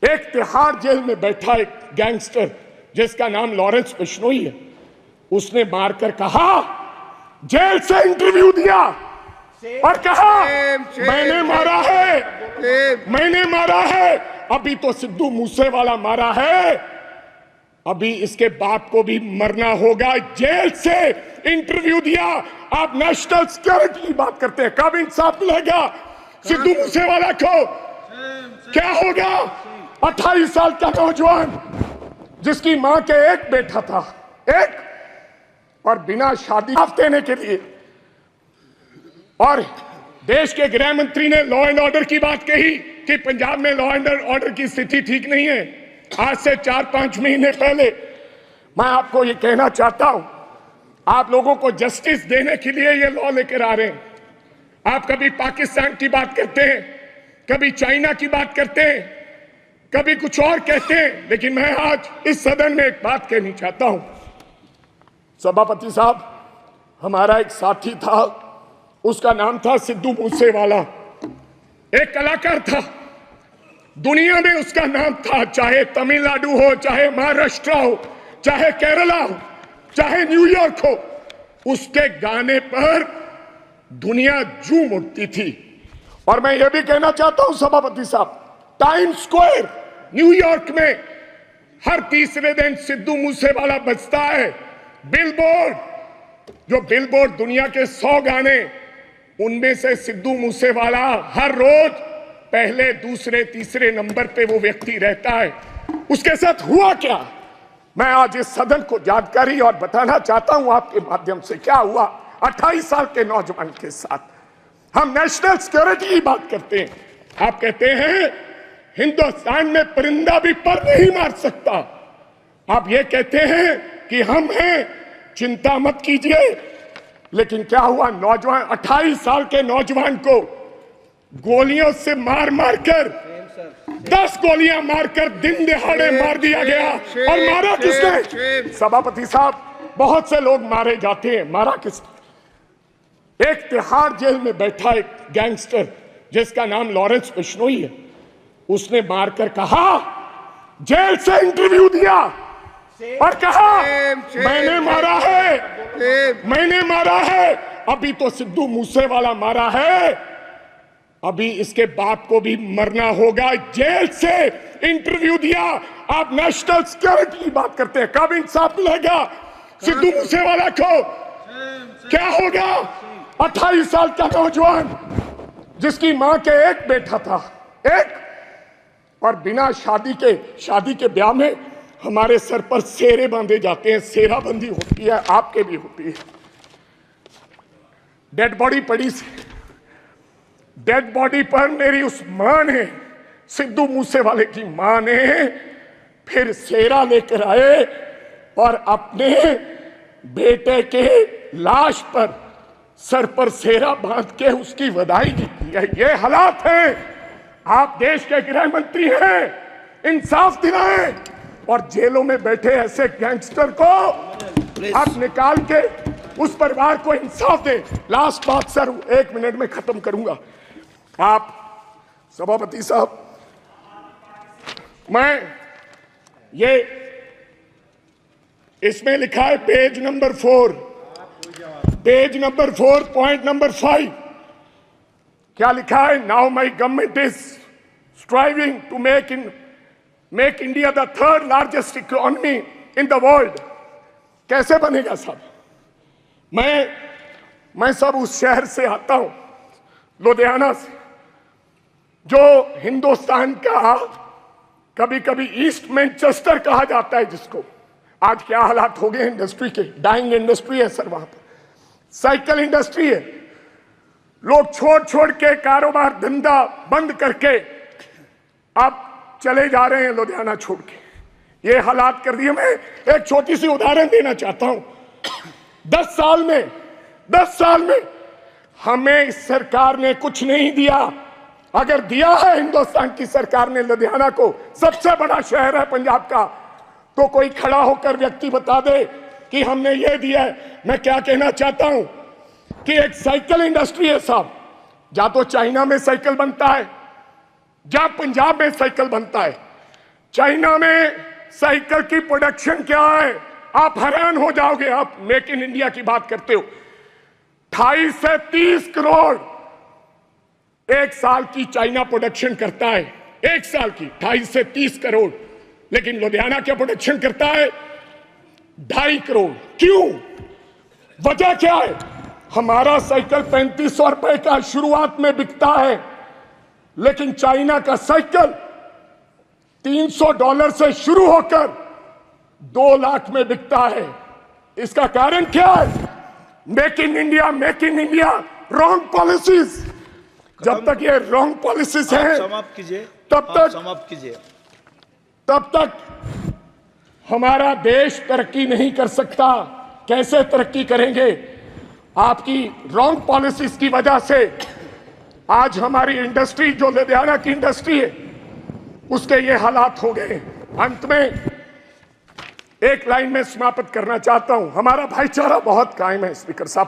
एक तिहाड़ जेल में बैठा एक गैंगस्टर जिसका नाम लॉरेंस बिश्नोई है, उसने मारकर कहा, जेल से इंटरव्यू दिया और कहा मैंने मारा है, मैंने मारा है। अभी तो सिद्धू मूसेवाला मारा है, अभी इसके बाप को भी मरना होगा। जेल से इंटरव्यू दिया। आप नेशनल सिक्योरिटी की बात करते हैं, कब इंसाफ मिलेगा सिद्धू मूसेवाला को? क्या होगा? 28 साल का नौजवान जिसकी मां के एक बेटा था, एक, और बिना शादी देने के लिए, और देश के गृह मंत्री ने लॉ एंड ऑर्डर की बात कही कि पंजाब में लॉ एंड ऑर्डर की स्थिति ठीक नहीं है। आज से 4-5 महीने पहले मैं आपको ये कहना चाहता हूं, आप लोगों को जस्टिस देने के लिए ये लॉ लेकर आ रहे हैं। आप कभी पाकिस्तान की बात करते हैं, कभी चाइना की बात करते हैं, कभी कुछ और कहते हैं, लेकिन मैं आज इस सदन में एक बात कहनी चाहता हूं। सभापति साहब, हमारा एक साथी था, उसका नाम था सिद्धू मूसेवाला, एक कलाकार था, दुनिया में उसका नाम था। चाहे तमिलनाडु हो, चाहे महाराष्ट्र हो, चाहे केरला हो, चाहे न्यूयॉर्क हो, उसके गाने पर दुनिया झूम उठती थी। और मैं ये भी कहना चाहता हूं सभापति साहब, टाइम स्क्वायर न्यूयॉर्क में हर तीसरे दिन सिद्धू मूसेवाला बजता है। बिलबोर्ड, जो बिलबोर्ड दुनिया के 100 गाने, उनमें से सिद्धू मूसेवाला हर रोज पहले, दूसरे, तीसरे नंबर पे वो व्यक्ति रहता है। उसके साथ हुआ क्या, मैं आज इस सदन को जानकारी और बताना चाहता हूं आपके माध्यम से। क्या हुआ 28 साल के नौजवान के साथ? हम नेशनल सिक्योरिटी की बात करते हैं, आप कहते हैं हिंदुस्तान में परिंदा भी पर नहीं मार सकता। आप ये कहते हैं कि हम हैं, चिंता मत कीजिए। लेकिन क्या हुआ? नौजवान, 28 साल के नौजवान को गोलियों से मार मारकर, 10 गोलियां मारकर दिन दिहाड़े मार दिया गया। और मारा किसने? सभापति साहब, बहुत से लोग मारे जाते हैं, मारा किसने? एक तिहाड़ जेल में बैठा एक गैंगस्टर जिसका नाम लॉरेंस बिश्नोई है, उसने मारकर कहा, जेल से इंटरव्यू दिया और कहा मैंने मारा है, मैंने मारा है। अभी तो सिद्धू मूसेवाला मारा है, अभी इसके बाप को भी मरना होगा। जेल से इंटरव्यू दिया। आप नेशनल सिक्योरिटी की बात करते हैं, कब इंसाफ मिलेगा सिद्धू मूसेवाला को? क्या होगा? 28 साल का नौजवान जिसकी मां के एक बेटा था, एक, और बिना शादी के ब्याह में हमारे सर पर सेरे बांधे जाते हैं। सेराबंदी होती है, आपके भी होती है। डेड बॉडी पड़ी, डेड बॉडी पर मेरी उस मां ने, सिद्धू मूसेवाले की मां ने फिर सेरा लेकर आए और अपने बेटे के लाश पर, सर पर सेरा बांध के उसकी विदाई की है। ये हालात हैं। आप देश के गृह मंत्री हैं, इंसाफ दिलाएं और जेलों में बैठे ऐसे गैंगस्टर को आप निकाल के उस परिवार को इंसाफ दें। लास्ट बात सर, 1 मिनट में खत्म करूंगा। आप सभापति साहब, मैं ये इसमें लिखा है पेज नंबर 4, पॉइंट नंबर 5, क्या लिखा है? Now my government is striving to make India the 3rd largest economy in the world. कैसे बनेगा साहब? मैं सब उस शहर से आता हूं, लुधियाना से, जो हिंदुस्तान का कभी कभी ईस्ट मैनचेस्टर कहा जाता है, जिसको आज क्या हालात हो गए इंडस्ट्री के। डाइंग इंडस्ट्री है सर, वहां पर साइकिल इंडस्ट्री है। लोग छोड़ के कारोबार धंधा बंद करके अब चले जा रहे हैं लुधियाना छोड़ के। ये हालात कर दिए। मैं एक छोटी सी उदाहरण देना चाहता हूं। 10 साल में हमें इस सरकार ने कुछ नहीं दिया। अगर दिया है हिंदुस्तान की सरकार ने लुधियाना को, सबसे बड़ा शहर है पंजाब का, तो कोई खड़ा होकर व्यक्ति बता दे कि हमने ये दिया है। मैं क्या कहना चाहता हूं कि एक साइकिल इंडस्ट्री है साहब, या तो चाइना में साइकिल बनता है, या पंजाब में साइकिल बनता है। चाइना में साइकिल की प्रोडक्शन क्या है, आप हैरान हो जाओगे। आप मेक इन इंडिया की बात करते हो, 28 से 30 करोड़ एक साल की चाइना प्रोडक्शन करता है, एक साल की 28 से 30 करोड़। लेकिन लुधियाना क्या प्रोडक्शन करता है? 2.5 करोड़। क्यों? वजह क्या है? हमारा साइकिल 3500 रुपए का शुरुआत में बिकता है, लेकिन चाइना का साइकिल $300 से शुरू होकर 2 लाख में बिकता है। इसका कारण क्या है? Make in India, make in India, wrong policies. जब तक ये रॉन्ग पॉलिसीज हैं, समाप्त कीजिए, समाप्त कीजिए, तब तक हमारा देश तरक्की नहीं कर सकता। कैसे तरक्की करेंगे? आपकी रॉन्ग पॉलिसीज की वजह से आज हमारी इंडस्ट्री, जो लुधियाना की इंडस्ट्री है, उसके ये हालात हो गए। अंत में एक लाइन में समाप्त करना चाहता हूं, हमारा भाईचारा बहुत कायम है स्पीकर साहब।